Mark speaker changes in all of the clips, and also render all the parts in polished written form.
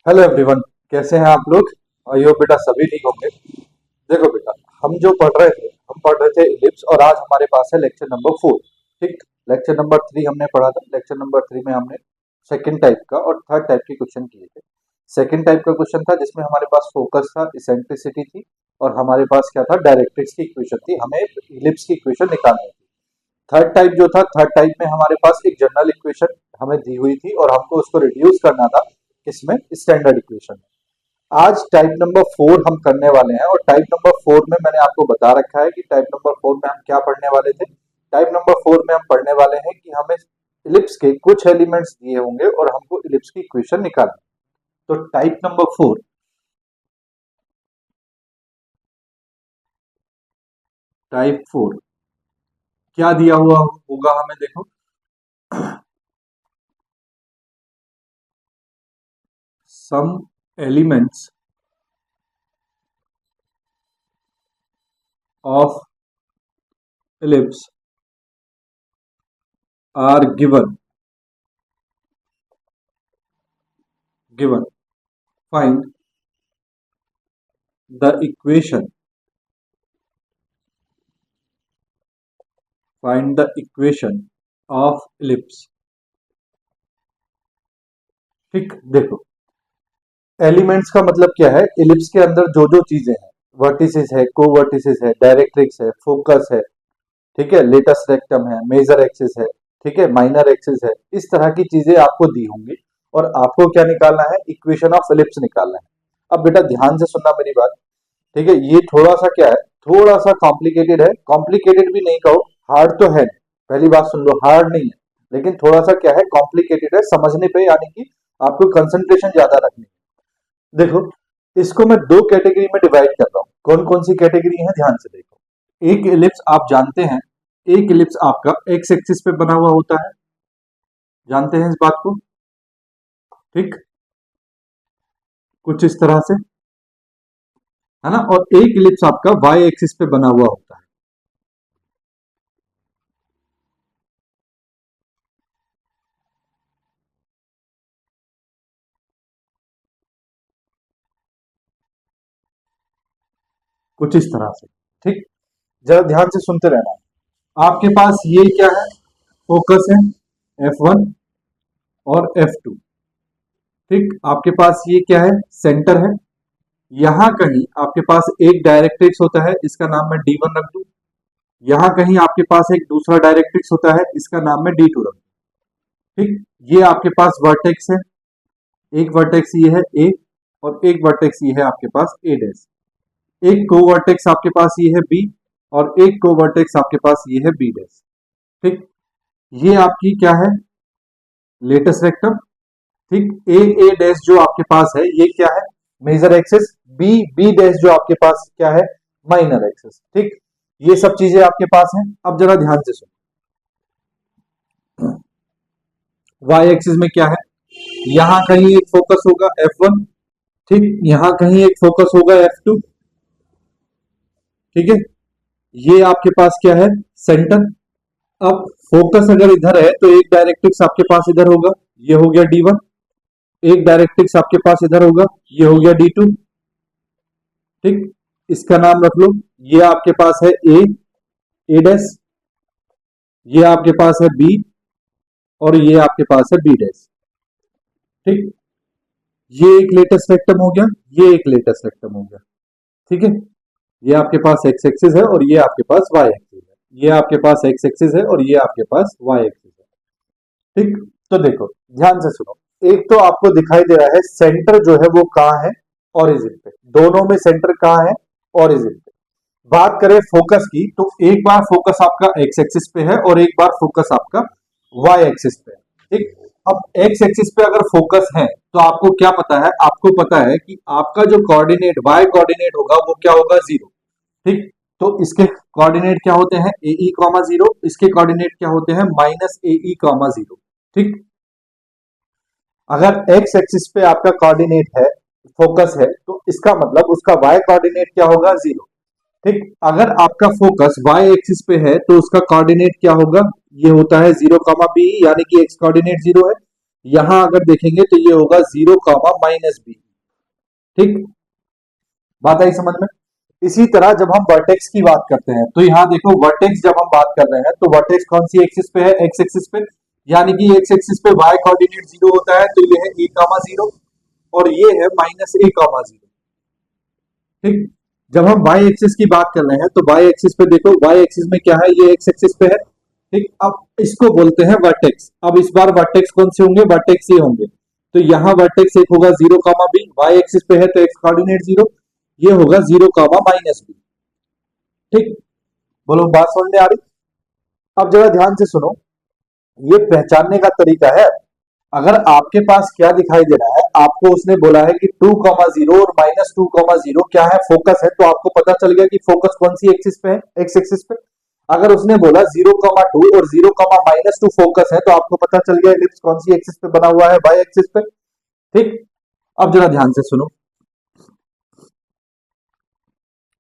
Speaker 1: Hello everyone, कैसे हैं आप लोग। यो बेटा सभी ठीक होंगे। देखो बेटा, हम जो पढ़ रहे थे इलिप्स, और आज हमारे पास है लेक्चर नंबर 4। ठीक। लेक्चर नंबर 3 हमने पढ़ा था। लेक्चर नंबर 3 में हमने सेकंड टाइप का और थर्ड टाइप के क्वेश्चन किए थे। सेकंड टाइप का क्वेश्चन था जिसमें हमारे पास फोकस था, इसेंट्रिसिटी थी, और हमारे पास क्या था, डायरेक्ट्रिक्स की इक्वेशन थी। हमें इलिप्स की इक्वेशन निकालनी थी। थर्ड टाइप जो था, थर्ड टाइप में हमारे पास एक जनरल इक्वेशन हमें दी हुई थी और हमको उसको रिड्यूस करना था किसमें, स्टैंडर्ड इक्वेशन में। आज टाइप नंबर 4 हम करने वाले हैं, और टाइप नंबर 4 में मैंने आपको बता रखा है कि टाइप नंबर 4 में हम क्या पढ़ने वाले थे। टाइप नंबर 4 में हम पढ़ने वाले हैं कि हमें इलिप्स के कुछ एलिमेंट्स दिए होंगे और हमको इलिप्स की इक्वेशन निकालनी। तो टाइप 4 क्या दिया हुआ होगा हमें, देखो। Some elements of ellipse are given. Find the equation of ellipse. ठीक, देखो, एलिमेंट्स का मतलब क्या है। इलिप्स के अंदर जो जो चीजें हैं, वर्टिसेस है, कोवर्टिसेस है, डायरेक्ट्रिक्स है, फोकस है, ठीक है, लेटस रेक्टम है, मेजर एक्सिस है, ठीक है, माइनर एक्सिस है, इस तरह की चीजें आपको दी होंगी और आपको क्या निकालना है, इक्वेशन ऑफ इलिप्स निकालना है। अब बेटा ध्यान से सुनना मेरी बात, ठीक है। ये थोड़ा सा क्या है, थोड़ा सा कॉम्प्लिकेटेड है। कॉम्प्लिकेटेड भी नहीं कहो, हार्ड तो है नहीं। पहली बात सुन लो, हार्ड नहीं है, लेकिन थोड़ा सा क्या है, कॉम्प्लिकेटेड है समझने पे, यानी कि आपको कंसंट्रेशन ज्यादा रखनी है। देखो, इसको मैं दो कैटेगरी में डिवाइड कर रहा हूं। कौन कौन सी कैटेगरी है, ध्यान से देखो। एक इलिप्स आप जानते हैं, एक इलिप्स आपका एक्स एक्सिस पे बना हुआ होता है, जानते हैं इस बात को। ठीक, कुछ इस तरह से, है ना। और एक इलिप्स आपका वाई एक्सिस पे बना हुआ होता है। कुछ इस तरह से। ठीक, जरा ध्यान से सुनते रहना। आपके पास ये क्या है, फोकस है F1 और F2। ठीक, आपके पास ये क्या है, सेंटर है। यहां कहीं आपके पास एक डायरेक्ट्रिक्स होता है, इसका नाम मैं D1 रख दूं। यहां कहीं आपके पास एक दूसरा डायरेक्ट्रिक्स होता है, इसका नाम मैं D2 रख दूं। ठीक, ये आपके पास वर्टेक्स है। एक वर्टेक्स ये है A, और एक वर्टेक्स ये है आपके पास A डैश। एक को वर्टेक्स आपके पास ये है B, और एक को वर्टेक्स आपके पास ये है B डैश। ठीक, ये आपकी क्या है, लेटेस्ट रेक्टम। ठीक, ए डैश जो आपके पास है ये क्या है, मेजर एक्सिस। बी डैश जो आपके पास क्या है, माइनर एक्सिस। ठीक, ये सब चीजें आपके पास हैं। अब जरा ध्यान से सुनो, वाई एक्सिस में क्या है, यहां कहीं एक फोकस होगा F1, ठीक, यहां कहीं एक फोकस होगा F2। ठीक है, ये आपके पास क्या है, सेंटर। अब फोकस अगर इधर है तो एक डायरेक्ट्रिक्स आपके पास इधर होगा, ये हो गया D1। एक डायरेक्ट्रिक्स आपके पास इधर होगा, ये हो गया D2। ठीक, इसका नाम रख लो, ये आपके पास है ए डैश, ये आपके पास है बी, और ये आपके पास है बी डैश। ठीक, ये एक लेटेस्ट रेक्टम हो गया, ये एक लेटेस्ट रेक्टम हो गया। ठीक है, ये आपके पास एक्स एक्सिस है और ये आपके पास वाई एक्सिस है। ये आपके पास एक्स एक्सिस है और ये आपके पास वाई एक्सिस है। ठीक, तो देखो ध्यान से सुनो। एक तो आपको दिखाई दे रहा है सेंटर जो है वो कहां है, ओरिजिन पे। दोनों में सेंटर कहां है, ओरिजिन पे। बात करें फोकस की, तो एक बार फोकस आपका एक्स एक्सिस पे है और एक बार फोकस आपका वाई एक्सिस पे है। ठीक, अब एक्स एक्सिस पे अगर फोकस है तो आपको क्या पता है, आपको पता है कि आपका जो कोऑर्डिनेट वाई कोऑर्डिनेट होगा वो क्या होगा, 0। ठीक, तो इसके कोऑर्डिनेट क्या होते हैं, ए ई कॉमा 0। इसके कोऑर्डिनेट क्या होते हैं, माइनस ए ई कॉमा 0। ठीक, अगर एक्स एक्सिस पे आपका कोऑर्डिनेट है, फोकस है, तो इसका मतलब उसका वाई कोऑर्डिनेट क्या होगा, 0। ठीक, अगर आपका फोकस वाई एक्सिस पे है तो उसका कोऑर्डिनेट क्या होगा, ये होता है 0 बी, यानी कि एक्स कोऑर्डिनेट 0 है। यहां अगर देखेंगे तो ये होगा 0, -b। ठीक, बात आई समझ में। इसी तरह जब हम वर्टेक्स की बात करते हैं तो यहां देखो वर्टेक्स जब हम बात कर रहे हैं तो वर्टेक्स कौन सी एक्सिस पे है, एक्स एक्सिस पे, यानी कि एक्स एक्सिस पे y कोऑर्डिनेट 0 होता है तो ये है a,0 और ये है -a,0। ठीक, जब हम y एक्सिस की बात कर रहे हैं तो y एक्सिस पे देखो, y एक्सिस में क्या है, ये x एक्सिस पे है। ठीक, अब इसको बोलते हैं वर्टेक्स। अब इस बार वर्टेक्स कौन से होंगे, वर्टेक्स ये होंगे। तो यहाँ वर्टेक्स एक होगा 0, b, y एक्सिस पे है तो x कोऑर्डिनेट 0, ये होगा 0, -b। ठीक, बोलो बात समझ में आ रही। अब जरा ध्यान से सुनो, ये पहचानने का तरीका है। अगर आपके पास क्या दिखाई दे रहा है, आपको उसने बोला है कि 2,0 और -2,0 क्या है, फोकस है, तो आपको पता चल गया कि फोकस कौन सी एक्सिस पे है, एक्स एक्सिस पे। अगर उसने बोला 0,2 और 0, -2 फोकस है तो आपको पता चल गया एलिप्स कौन सी एक्सिस पे बना हुआ है, वाई एक्सिस पे। ठीक, अब जरा ध्यान से सुनो,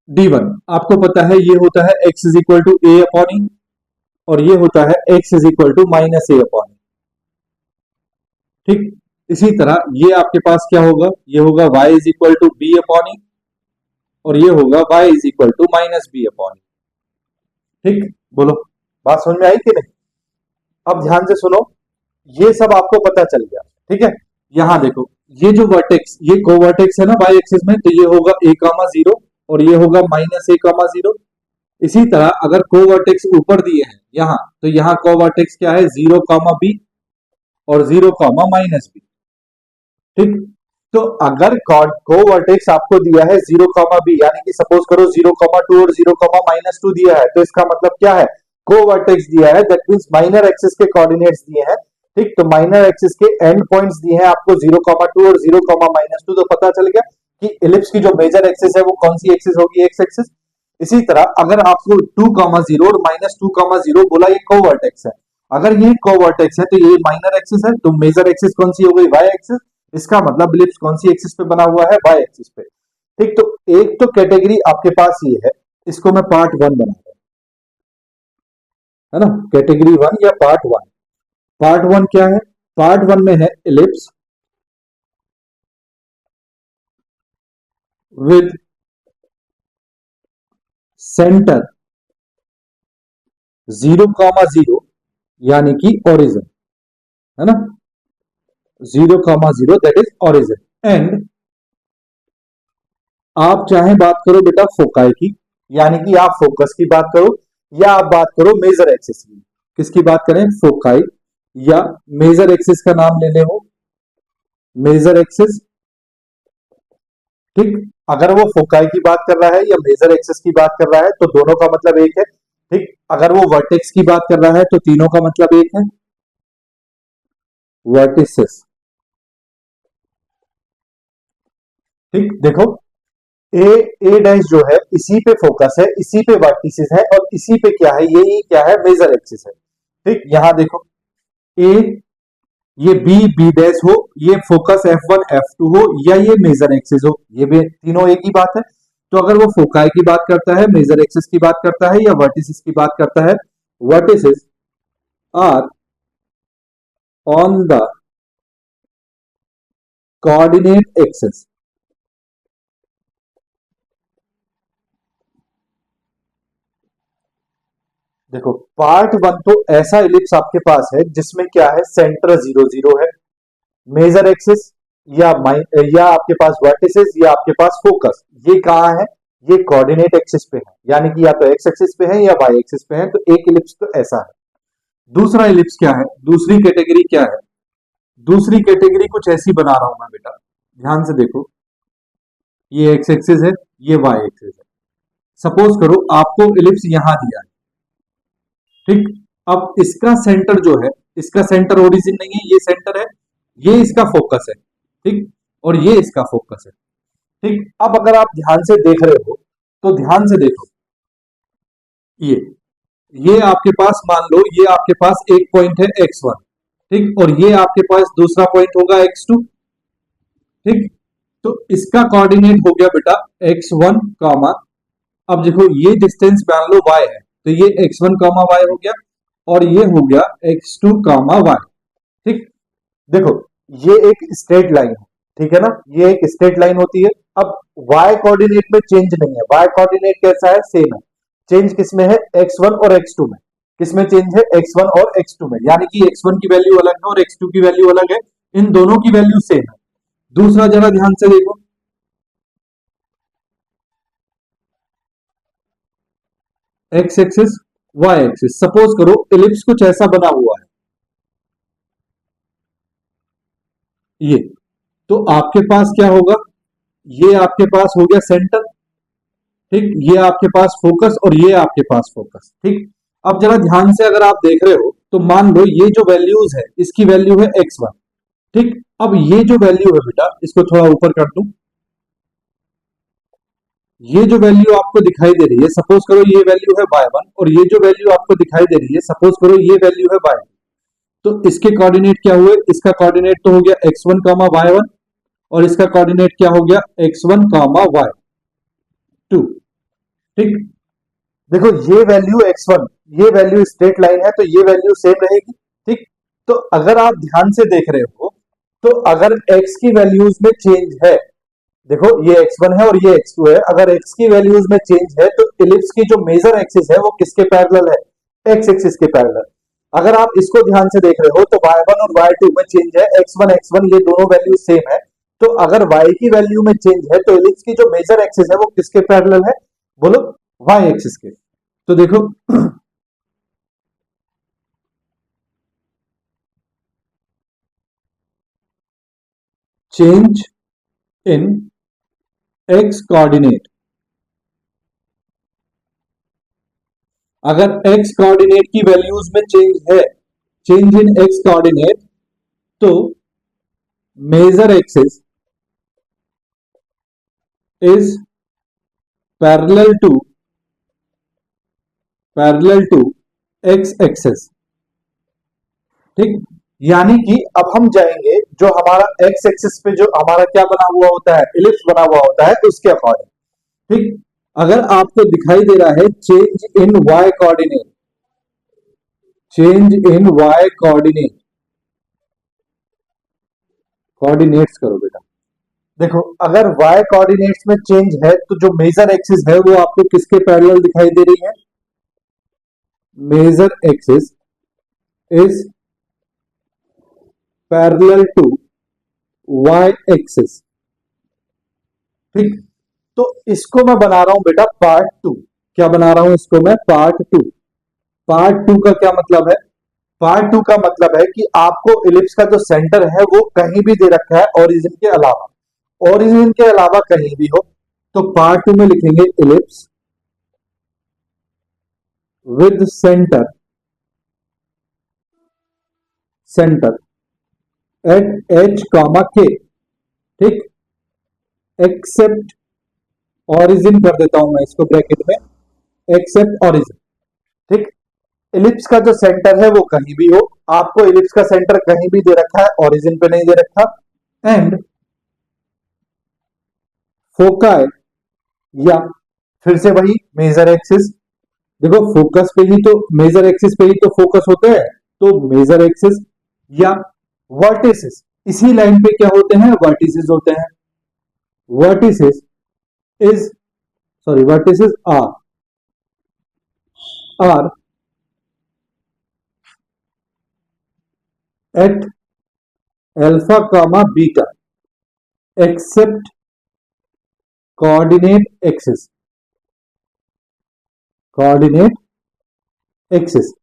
Speaker 1: D1 आपको पता है ये होता है x is equal to a upon e और ये होता है x is equal to -a upon e. ठीक, इसी तरह ये आपके पास क्या होगा, ये होगा y is equal to b upon e और ये होगा y is equal to -b upon e. ठीक, बोलो बात समझ में आई कि नहीं। अब ध्यान से सुनो, ये सब आपको पता चल गया। ठीक है, यहां देखो ये जो वर्टेक्स, ये कोवर्टेक्स है ना y एक्सिस में, तो ये होगा a,0 और ये होगा -a,0। इसी तरह अगर कोवर्टेक्स ऊपर दिए हैं यहां, तो यहां कोवर्टेक्स क्या है, 0, b और 0, -b। ठीक, तो अगर कोवर्टेक्स आपको दिया है 0, b, यानी कि सपोज करो 0,2 और 0, -2 दिया है, तो इसका मतलब क्या है, कोवर्टेक्स दिया है, दैट मींस माइनर एक्सिस के कोऑर्डिनेट्स दिए हैं। ठीक, तो माइनर एक्सिस के एंड पॉइंट्स दिए हैं आपको 0,2 और 0, -2, तो पता चल गया कि इलिप्स की जो मेजर एक्सिस है वो कौन सी एक्सिस होगी, एक्स एक्सिस। इसी तरह अगर आपको 2,0 और -2,0 बोला ये कोवर्टेक्स है, अगर ये कोवर्टेक्स है तो ये माइनर एक्सिस है, तो मेजर एक्सिस कौन सी हो गई, वाई एक्सिस। इसका मतलब इलिप्स कौन सी एक्सिस पे बना हुआ है, वाई एक्सिस पे। ठीक, तो एक तो कैटेगरी आपके पास ये है, इसको मैं पार्ट 1 बना रहा हूं, है ना, कैटेगरी 1 या पार्ट 1। पार्ट 1 क्या है, पार्ट 1 में है इलिप्स विद सेंटर 0,0 यानी कि ओरिजिन, है ना, 0,0 दैट इज ओरिजिन। एंड आप चाहे बात करो बेटा फोकाई की, यानी कि आप फोकस की बात करो या आप बात करो मेजर एक्सिस की। किसकी बात करें, फोकाई या मेजर एक्सिस का नाम ले ले हो, मेजर एक्सिस। ठीक, अगर वो फोकाई की बात कर रहा है या मेजर एक्सिस की बात कर रहा है तो दोनों का मतलब एक है। ठीक, अगर वो वर्टेक्स की बात कर रहा है तो तीनों का मतलब एक है, वर्टिसेस। ठीक, देखो ए डैश जो है इसी पे फोकस है, इसी पे वर्टिसेस है और इसी पे क्या है, ये क्या है, मेजर एक्सिस है। ठीक, यहां देखो ए, ये बी डैश हो, ये फोकस F1 F2 हो या ये मेजर एक्सिस हो, ये भी तीनों एक ही बात है। तो अगर वो फोकाई की बात करता है, मेजर एक्सिस की बात करता है या वर्टिसेस की बात करता है, vertices are on the coordinate axis. देखो पार्ट 1 तो ऐसा इलिप्स आपके पास है जिसमें क्या है, सेंटर 0, 0 है, मेजर एक्सिस या आपके पास वर्टिसेस या आपके पास फोकस, ये कहां है, ये कोऑर्डिनेट एक्सिस पे है, यानी कि या तो एक्स एक्सिस पे है या वाई एक्सिस पे है। तो एक इलिप्स तो ऐसा है। दूसरा इलिप्स क्या है, दूसरी कैटेगरी क्या है, दूसरी कैटेगरी कुछ ऐसी बना रहा हूं मैं बेटा, ध्यान से देखो, ये एक्स एक्सिस है, ये वाई एक्सिस है। सपोज करो आपको इलिप्स यहां दिया है। ठीक, अब इसका सेंटर जो है, इसका सेंटर ओरिजिन नहीं है, ये सेंटर है, ये इसका फोकस है। ठीक, और ये इसका फोकस है। ठीक, अब अगर आप ध्यान से देख रहे हो तो ध्यान से देखो, ये आपके पास मान लो ये आपके पास एक पॉइंट है x1। ठीक, और ये आपके पास दूसरा पॉइंट होगा x2। ठीक, तो इसका कोऑर्डिनेट हो गया बेटा x1 कॉमा, अब देखो ये डिस्टेंस मान लो y है, तो ये x1 कॉमा y हो गया और ये हो गया x2 कॉमा y। ठीक, देखो ये एक स्ट्रेट लाइन है, ठीक है ना, ये एक स्ट्रेट लाइन होती है। अब y कोऑर्डिनेट में चेंज नहीं है, y कोऑर्डिनेट कैसा है, सेम है। चेंज किसमें है, x1 और x2 में। किसमें चेंज है, x1 और x2 में, यानी कि x1 की वैल्यू अलग है और x2 की वैल्यू अलग है, इन दोनों की वैल्यू सेम है। दूसरा जरा ध्यान से देखो, x axis y axis, suppose करो इलिप्स कुछ ऐसा बना हुआ है, ये, तो आपके पास क्या होगा, ये आपके पास हो गया सेंटर, ठीक, ये आपके पास फोकस और ये आपके पास फोकस, ठीक। अब जरा ध्यान से अगर आप देख रहे हो तो मान लो ये जो वैल्यूज है इसकी वैल्यू है x1, ठीक। अब ये जो वैल्यू है बेटा, इसको थोड़ा ऊपर कर दूं, ये जो वैल्यू आपको दिखाई दे रही है, सपोज करो ये वैल्यू है y1 और ये जो वैल्यू आपको दिखाई दे रही है, सपोज करो ये वैल्यू है y2, तो इसके कोऑर्डिनेट क्या हुए, इसका कोऑर्डिनेट तो हो गया x1 y1 और इसका कोऑर्डिनेट क्या हो गया x1 y2, ठीक। देखो ये वैल्यू x1, ये वैल्यू स्ट्रेट लाइन है तो ये वैल्यू सेम रहेगी, ठीक। तो अगर आप ध्यान से देख रहे हो तो अगर x की वैल्यूज में चेंज है, देखो ये x1 है और ये x2 है, अगर x की वैल्यूज में चेंज है तो इलिप्स की जो मेजर एक्सिस है वो किसके पैरेलल है, x एक्सिस के पैरेलल। अगर आप इसको ध्यान से देख रहे हो तो y1 और y2 में चेंज है, x1 ये दोनों वैल्यू सेम है, तो अगर y की वैल्यू में चेंज है तो इलिप्स की जो मेजर एक्सिस है वो किसके पैरेलल है, बोलो y एक्सिस के। तो देखो चेंज इन x कोऑर्डिनेट, अगर x कोऑर्डिनेट की वैल्यूज में चेंज है, चेंज इन x कोऑर्डिनेट, तो major axis is parallel to x axis, ठीक। यानी कि अब हम जाएंगे जो हमारा x एक्सिस पे जो हमारा क्या बना हुआ होता है, इलिप्स बना हुआ होता है, उसके अकॉर्डिंग, ठीक। अगर आपको दिखाई दे रहा है change in y coordinate, change in y coordinate, coordinates करो बेटा, देखो अगर y कोऑर्डिनेट्स में चेंज है तो जो मेजर एक्सिस है वो आपको किसके पैरेलल दिखाई दे रही है, major axis is parallel to y axis, ठीक। तो इसको मैं बना रहा हूं बेटा पार्ट 2, क्या बना रहा हूं इसको मैं, पार्ट 2। पार्ट 2 का क्या मतलब है, पार्ट 2 का मतलब है कि आपको इलिप्स का जो सेंटर है वो कहीं भी दे रखा है ओरिजिन के अलावा, ओरिजिन के अलावा कहीं भी हो, तो पार्ट 2 में लिखेंगे ellipse with centre, centre at h k, ठीक, एक्सेप्ट ओरिजिन कर देता हूं मैं इसको ब्रैकेट में, एक्सेप्ट ओरिजिन, ठीक। इलिप्स का जो सेंटर है वो कहीं भी हो, आपको इलिप्स का सेंटर कहीं भी दे रखा है, ओरिजिन पे नहीं दे रखा, एंड फोकाई, या फिर से वही मेजर एक्सिस, देखो फोकस पे ही तो, मेजर एक्सिस पे ही तो फोकस होते हैं, तो मेजर एक्सिस या वर्टिसेस, इसी लाइन पे क्या होते हैं, वर्टिसेस होते हैं, vertices is, sorry vertices are at alpha comma beta except coordinate axis, coordinate axis,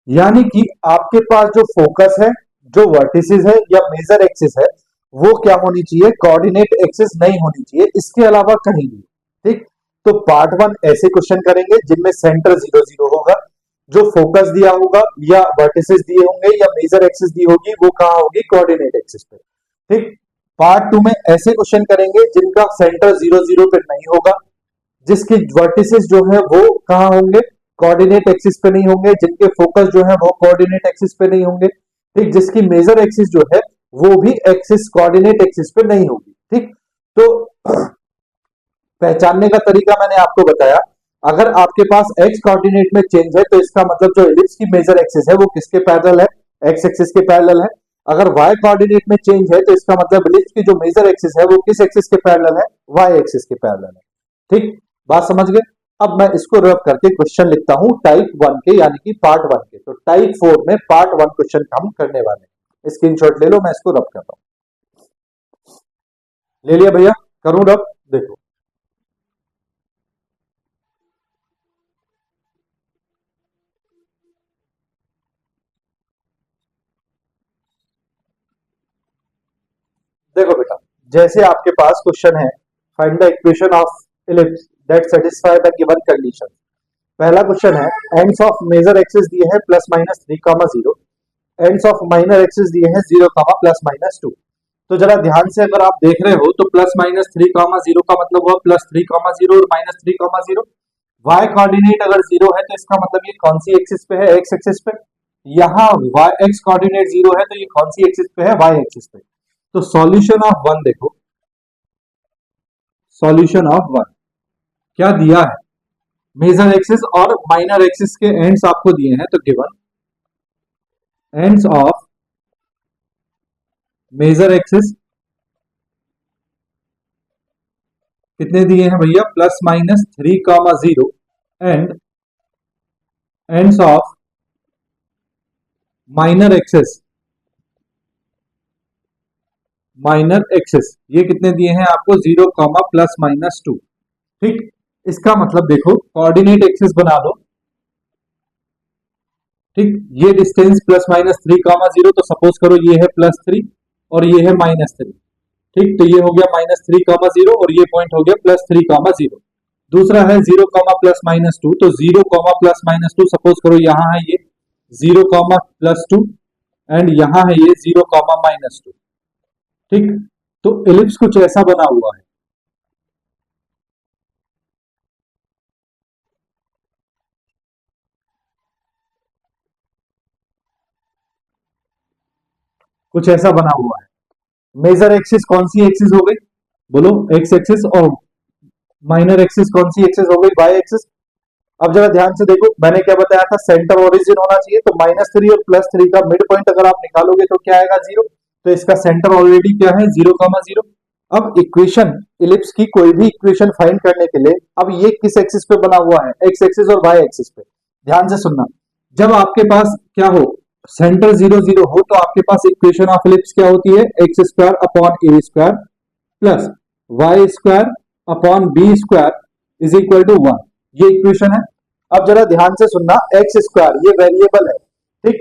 Speaker 1: यानी कि आपके पास जो फोकस है, जो वर्टिसेस है या मेजर एक्सिस है, वो क्या होनी चाहिए, कोऑर्डिनेट एक्सिस नहीं होनी चाहिए, इसके अलावा कहीं भी, ठीक। तो पार्ट 1 ऐसे क्वेश्चन करेंगे जिनमें सेंटर 0 0 होगा, जो फोकस दिया होगा या वर्टिसेस दिए होंगे या मेजर एक्सिस दी होगी वो कहां होगी, कोऑर्डिनेट एक्सिस पे, ठीक। पार्ट 2 में ऐसे क्वेश्चन करेंगे जिनका सेंटर 0 0 पे नहीं होगा, जिसके वर्टिसेस जो है वो कहां होंगे, कोऑर्डिनेट एक्सिस पे नहीं होंगे, जिनके फोकस जो है वो कोऑर्डिनेट एक्सिस पे नहीं होंगे, ठीक। जिसकी मेजर एक्सिस जो है वो भी एक्सिस कोऑर्डिनेट एक्सिस पे नहीं होगी, ठीक। तो पहचानने का तरीका मैंने आपको बताया, अगर आपके पास एक्स कोऑर्डिनेट में चेंज है तो इसका मतलब जो इलिप्स की मेजर एक्सिस है वो किसके पैरेलल है, एक्स एक्सिस के पैरेलल है। अगर y कोऑर्डिनेट में चेंज है तो इसका मतलब एलिप्स की जो मेजर एक्सिस है वो किस एक्सिस के पैरेलल है? y एक्सिस के पैरेलल है। ठीक, बात समझ गए? अब मैं इसको रब करके क्वेश्चन लिखता हूं टाइप 1 के, यानी कि पार्ट 1 के। तो टाइप 4 में पार्ट 1 क्वेश्चन हम करने वाले हैं। स्क्रीनशॉट ले लो, मैं इसको रब कर रहा हूं। ले लिया भैया? करूं रब? देखो, देखो बेटा, जैसे आपके पास क्वेश्चन है, find the equation of ellipse that satisfy the given condition. पहला क्वेश्चन है, एंड्स ऑफ मेजर एक्सिस दिए हैं plus minus 3,0, ends of minor axis दिए हैं 0, प्लस माइनस 2। तो जरा ध्यान से अगर आप देख रहे हो तो प्लस माइनस 3,0 का मतलब हुआ प्लस 3,0 और माइनस 3,0। y कोऑर्डिनेट अगर 0 है तो इसका मतलब ये कौन सी एक्सिस पे है? x एक्सिस पे। यहाँ y x कोऑर्डिनेट 0 है तो ये कौन सी एक्सिस पे है? y एक्सिस पे। तो सॉल्यूशन ऑफ 1 देखो, सॉल्यूशन ऑफ 1 क्या दिया है? मेजर एक्सिस और माइनर एक्सिस के एंड्स आपको दिए हैं, तो given ends of major axis कितने दिए हैं भैया? Plus minus 3,0 and ends of minor axis ये कितने दिए हैं आपको? 0, प्लस माइनस 2। ठीक, इसका मतलब देखो, कोऑर्डिनेट एक्सिस बना लो। ठीक, ये डिस्टेंस प्लस माइनस 3,0, तो सपोज करो ये है प्लस 3 और ये है माइनस 3। ठीक, तो ये हो गया माइनस 3,0 और ये पॉइंट हो गया प्लस 3,0। दूसरा है 0, प्लस माइनस 2, तो 0, प्लस माइनस 2, सपोज करो यहां है ये 0, प्लस 2 एंड यहां है ये 0, माइनस 2। ठीक, तो एलिप्स कुछ ऐसा बना हुआ है। कुछ ऐसा बना हुआ है। मेजर एक्सिस कौन सी एक्सिस हो गई? बोलो, एक्स एक्सिस। और माइनर एक्सिस कौन सी एक्सिस हो गई? Y axis. अब जरा ध्यान से देखो, मैंने क्या बताया था? सेंटर ओरिजिन होना चाहिए। तो माइनस 3 और प्लस 3 का मिड पॉइंट अगर आप निकालोगे तो क्या आएगा? 0। तो इसका सेंटर ऑलरेडी क्या है? 0, 0। अब इक्वेशन, इलिप्स की कोई भी इक्वेशन फाइंड करने के लिए, अब ये किस एक्सिस पे बना हुआ है? एक्स एक्सिस और वाई एक्सिस पे। ध्यान से सुनना, जब आपके पास क्या हो, सेंटर 0, 0 हो, तो आपके पास इक्वेशन ऑफ इलिप्स क्या होती है? X square upon a square plus y square upon b square is equal to 1। ये इक्वेशन है। अब जरा ध्यान से सुनना, एक्स स्क्वायर ये वेरिएबल है। ठीक,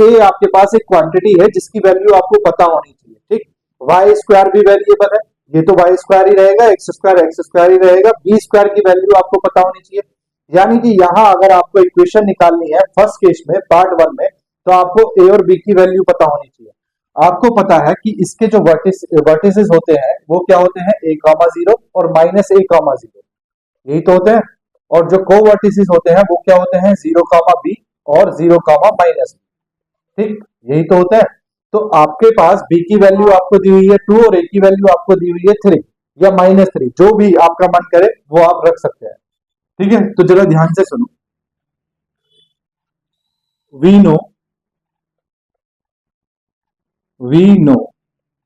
Speaker 1: ए आपके पास एक क्वांटिटी है जिसकी वैल्यू आपको पता होनी चाहिए। ठीक, वाई स्क्वायर भी वेरिएबल है, ये तो वाई स्क्वायर ही रहेगा, एक्स स्क्वायर ही रहेगा। बी स्क्वायर की वैल्यू आपको पता होनी चाहिए। यानी कि यहां अगर आपको इक्वेशन निकालनी है फर्स्ट केस में, पार्ट 1 में, तो आपको ए और बी की वैल्यू पता होनी चाहिए। आपको पता है कि इसके जो वर्टिसेस होते हैं वो क्या होते हैं? a, 0 और माइनस a, 0, यही तो होते हैं। और जो को वर्टिसेस होते हैं वो क्या होते हैं? 0, b और 0, माइनस। ठीक, यही तो होता है। तो आपके पास b की वैल्यू आपको दी हुई है 2 और a की वैल्यू आपको दी हुई है 3 या माइनस 3, जो भी आपका मन करे वो आप रख सकते हैं। ठीक है, तो जरा ध्यान से सुनो। We know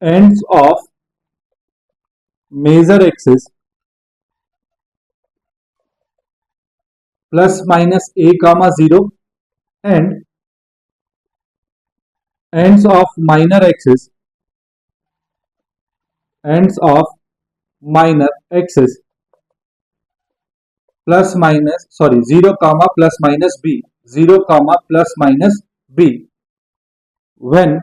Speaker 1: ends of major axis plus minus a, 0 and ends of minor axis plus minus 0, plus minus b, 0, plus minus b when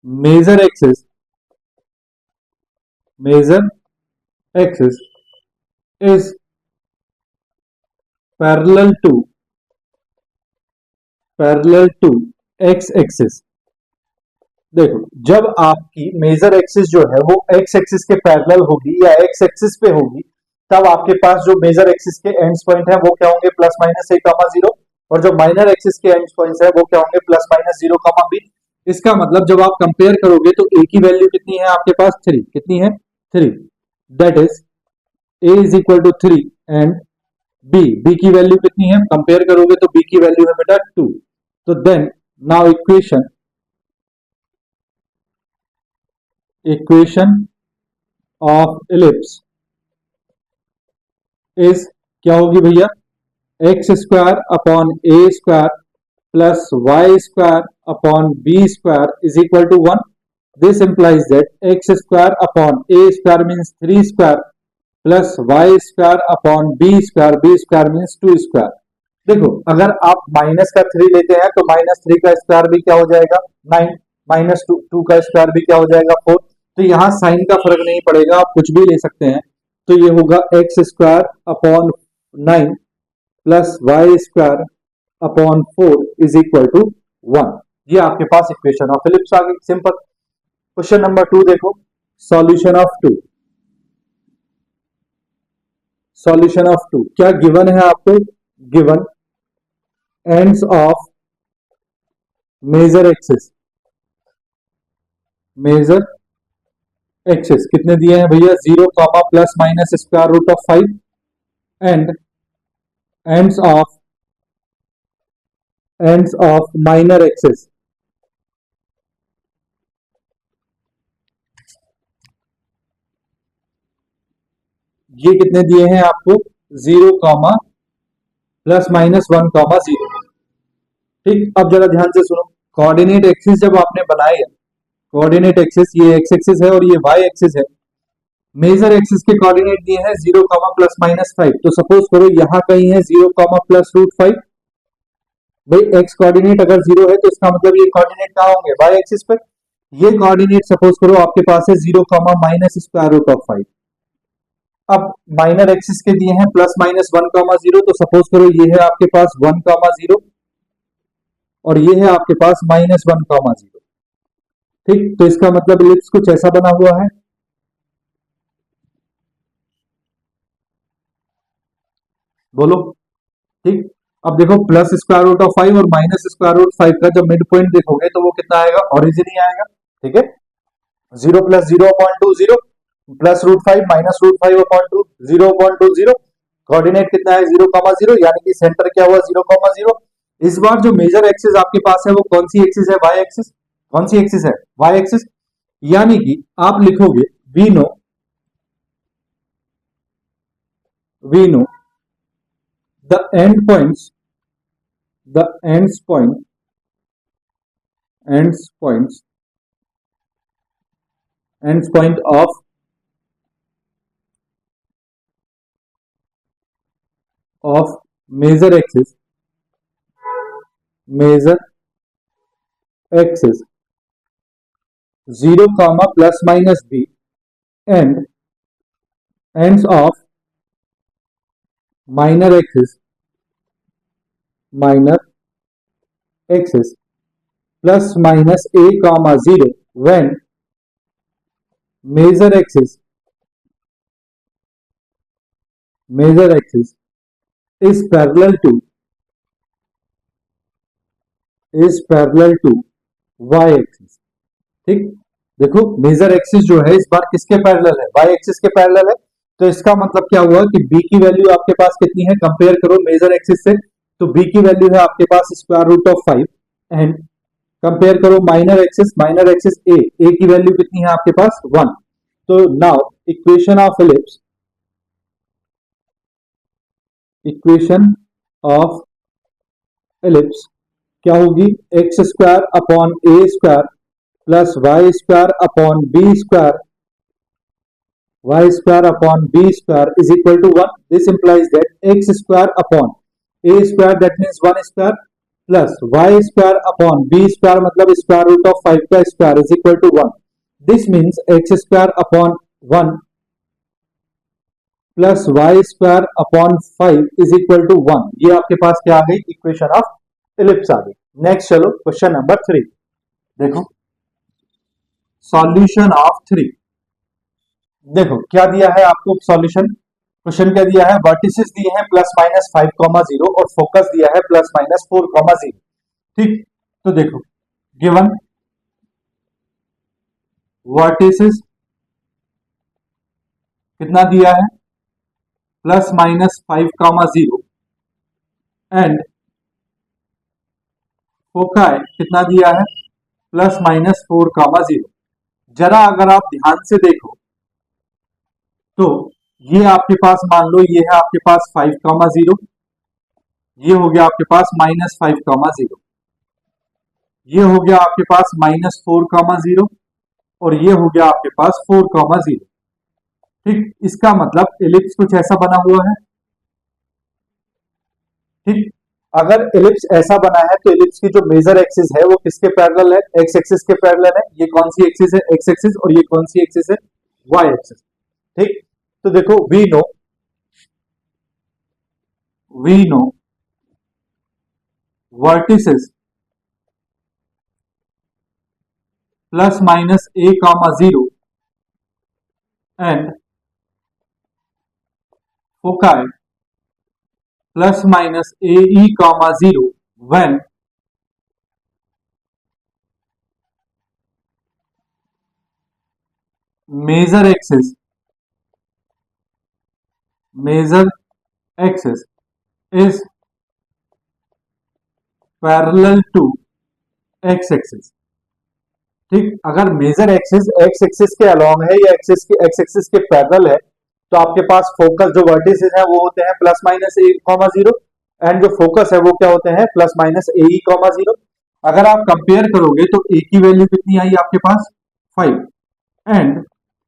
Speaker 1: major axis is parallel to x axis। देखो, जब आपकी मेजर एक्सिस जो है वो x axis के parallel होगी या x axis पे होगी, तब आपके पास जो मेजर एक्सिस के एंड्स पॉइंट है वो क्या होंगे? Plus minus a, 0। और जो माइनर एक्सिस के एंड्स पॉइंट्स है वो क्या होंगे? Plus minus 0, b। इसका मतलब जब आप कंपेयर करोगे तो a की वैल्यू कितनी है आपके पास? 3। कितनी है? 3। That is a is equal to 3 and b की वैल्यू कितनी है? कंपेयर करोगे तो b की वैल्यू है बेटा 2। तो then now equation equation of ellipse is क्या होगी भैया, x square upon a square plus y square upon b square is equal to 1. This implies that x square upon a square means 3 square plus y square upon b square means 2 square. देखो अगर आप minus का 3 लेते हैं तो minus 3 का square भी क्या हो जाएगा 9, माइनस टू का स्क्वायर भी क्या हो जाएगा 4. तो यहाँ साइन का फर्क नहीं पड़ेगा, आप कुछ भी ले सकते हैं. तो ये होगा x square upon 9 plus y square upon 4 is equal to 1. ये आपके पास इक्वेशन ऑफ इलिप्स आ गई, सिंपल. क्वेश्चन नंबर 2 देखो, सॉल्यूशन ऑफ 2. सॉल्यूशन ऑफ 2 क्या गिवन है आपको, given ends of major axis, major axis कितने दिए हैं भैया 0 comma plus minus square root of 5 and ends of minor axis, ये कितने दिए हैं आपको 0 कॉमा प्लस माइनस 1 कॉमा 0. ठीक, अब जरा ध्यान से सुनो. कोऑर्डिनेट एक्सिस जब आपने बनाए, कोऑर्डिनेट एक्सिस ये एक्स एक्सिस है और ये वाई एक्सिस है. मेजर एक्सिस के कोऑर्डिनेट दिए हैं 0 कॉमा प्लस माइनस 5. तो सपोज करो यहां कहीं है 0 कॉमा प्लस रूट 5. भाई एक्स कोऑर्डिनेट अगर 0 है तो इसका मतलब ये कोऑर्डिनेट कहां होंगे, वाई एक्सिस पर. ये कोऑर्डिनेट सपोज करो आपके पास है 0 comma minus square root of 5. अब माइनर एक्सिस के दिए हैं प्लस माइनस 1 कॉमा 0. तो सपोज करो ये है आपके पास 1 कॉमा 0 और ये है आपके पास माइनस 1 कॉमा 0. ठीक, तो इसका मतलब इलिप्स कुछ ऐसा बना हुआ है. बोलो. ठीक, अब देखो प्लस स्क्वायर रूट ऑफ 5 और माइनस स्क्वायर रूट 5 का जब मिड पॉइंट देखोगे तो वो कितना आएगा, ओरिजिन ही आएगा. ठीक है, 0 plus 0 upon 2 0 plus root 5 minus root 5 upon 2 0 upon 2 0. Coordinate कितना है 0 कॉमा 0, यानी कि सेंटर क्या हुआ 0 कॉमा 0. इस बार जो मेजर एक्सिस आपके पास है वो कौन सी एक्सिस है, वाई एक्सिस. कौन सी एक्सिस है, वाई एक्सिस. यानी कि आप लिखोगे we know the end points the ends point ends points ends point of major axis 0 comma plus minus b and ends of minor axis plus minus a comma 0 when major axis is parallel to y axis. ठीक, देखो major axis जो है इस बार किसके parallel है, y axis के पैरेलल है. तो इसका मतलब क्या हुआ कि बी की वैल्यू आपके पास कितनी है, कंपेयर करो मेजर एक्सिस से. तो बी की वैल्यू है आपके पास square root of 5 and compare करो माइनर एक्सिस ए की वैल्यू कितनी है आपके पास 1. तो नाउ इक्वेशन ऑफ इलिप्स क्या होगी, x square upon a square plus y square upon b square is equal to 1. This implies that x square upon a square that means 1 square plus y square upon b square मतलब square root of 5 का square is equal to 1. This means x square upon 1 plus y square upon 5 is equal to 1. ये आपके पास क्या आ गई, equation of ellipse आ गई. Next चलो क्वेश्चन नंबर 3 देखो, सॉल्यूशन ऑफ 3. देखो क्या दिया है आपको सॉल्यूशन, क्वेश्चन क्या दिया है, वर्टिसेस दिए हैं प्लस माइनस 5 कॉमा 0 और फोकस दिया है प्लस माइनस 4 कॉमा 0. ठीक, तो देखो गिवन वर्टिसेस कितना दिया है plus minus 5 comma 0 and foci कितना दिया है प्लस माइनस 4 कॉमा 0. जरा अगर आप ध्यान से देखो तो ये आपके पास, मान लो ये है आपके पास 5,0, ये हो गया आपके पास -5,0, ये हो गया आपके पास -4,0 और ये हो गया आपके पास 4,0। ठीक, इसका मतलब एलिप्स कुछ ऐसा बना हुआ है। ठीक, अगर एलिप्स ऐसा बना है तो एलिप्स की जो मेजर एक्सिस है वो किसके पैरेलल है? एक्स एक्सिस के पैरेलल है। ये कौन सी एक्सिस है? X axis. और ये कौन सी एक्सिस है? Y axis. ठीक, तो देखो we know vertices +-a,0 and foci +-ae,0 when major axis is parallel to x axis। ठीक, अगर मेजर एक्सिस एक्स एक्सिस के अलोंग है या एक्स एक्सिस के पैरेलल है तो आपके पास फोकस जो वर्टिसेस है वो होते हैं +-a,0 एंड जो फोकस है वो क्या होते हैं? +-ae,0। अगर आप कंपेयर करोगे तो a की वैल्यू कितनी आई आपके पास? 5। एंड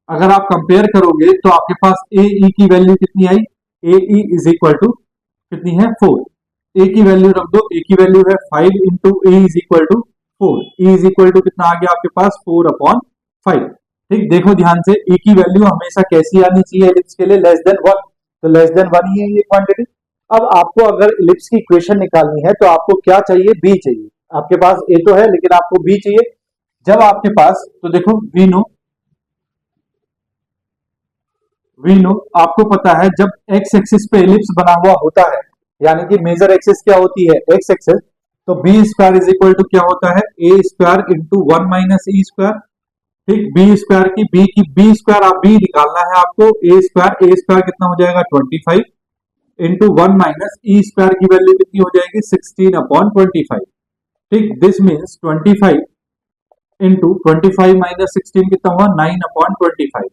Speaker 1: अगर आप कंपेयर करोगे तो आपके पास ae की वैल्यू कितनी आई? ae इज इक्वल टू कितनी है? 4। a की वैल्यू रख दो, a की वैल्यू है 5 into a is equal to 4। e is equal to कितना आ गया आपके पास? 4/5। ठीक, देखो ध्यान से, e की वैल्यू हमेशा कैसी आनी चाहिए एलिप्स के लिए? Less than 1। तो लेस देन 1 ही है ये क्वांटिटी। अब आपको अगर एलिप्स की इक्वेशन निकालनी है तो आपको क्या चाहिए? b चाहिए। आपके पास a तो है लेकिन आपको b चाहिए। जब आपके पास, तो देखो वी नो आपको पता है जब एक्स एक्सिस पे एलिप्स बना हुआ होता है, यानी कि मेजर एक्सिस क्या होती है? X axis. तो b square is equal to क्या होता है? A square into 1 - e square. ठीक, बी स्क्वायर आप बी निकालना है आपको। ए स्क्वायर कितना हो जाएगा? 25 इंटू 1 - e स्क्वायर की वैल्यू कितनी हो जाएगी? 16/25। ठीक, दिस मीन्स 25 इंटू 25 - 16 कितना हुआ? 9/25।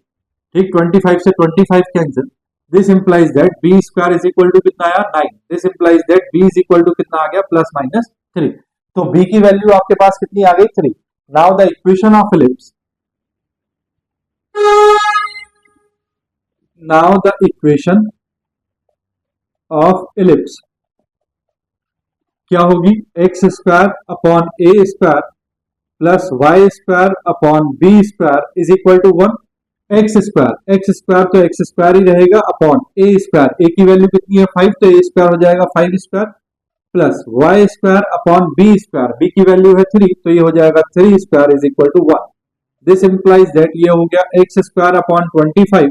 Speaker 1: ठीक, 25 से 25 cancel. This implies that B square is equal to कितना आया? 9। This implies that b is equal to कितना आ गया? +-3। तो बी की वैल्यू आपके पास कितनी आ गई? 3। Now the equation of ellipse, now the equation of ellipse क्या होगी? X square upon a square plus y square upon b square is equal to 1। X square तो एक्स स्क्वायर ही रहेगा अपॉन ए स्क्वायर। ए की value कितनी है? 5, तो a square हो जाएगा 5 square plus y square upon b square. B की वैल्यू है 3 तो ये हो जाएगा 3 square is equal to 1। This implies that ये हो गया x square upon 25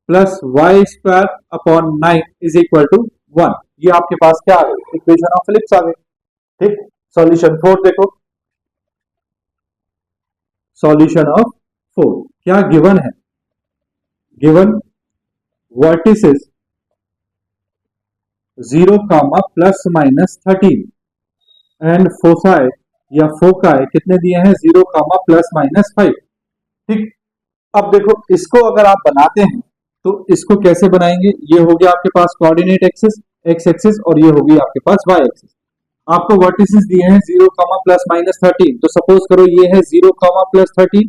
Speaker 1: plus y square upon 9 is equal to 1। ये आपके पास क्या आ गई? इक्वेशन ऑफ एलिप्स आ गई। ठीक, सॉल्यूशन 4 देखो। सॉल्यूशन ऑफ 4 क्या गिवन है? गिवन वर्टिसेस 0, +-13 एंड फोसाई या फोकाई कितने दिए हैं? 0, +-5। ठीक, अब देखो इसको अगर आप बनाते हैं तो इसको कैसे बनाएंगे? ये हो गया आपके पास कोऑर्डिनेट एक्सिस एक्स एक्सिस और ये होगी आपके पास वाई एक्सिस। आपको वर्टिसेस दिए हैं 0, +-13। तो सपोज करो ये है 0, +13।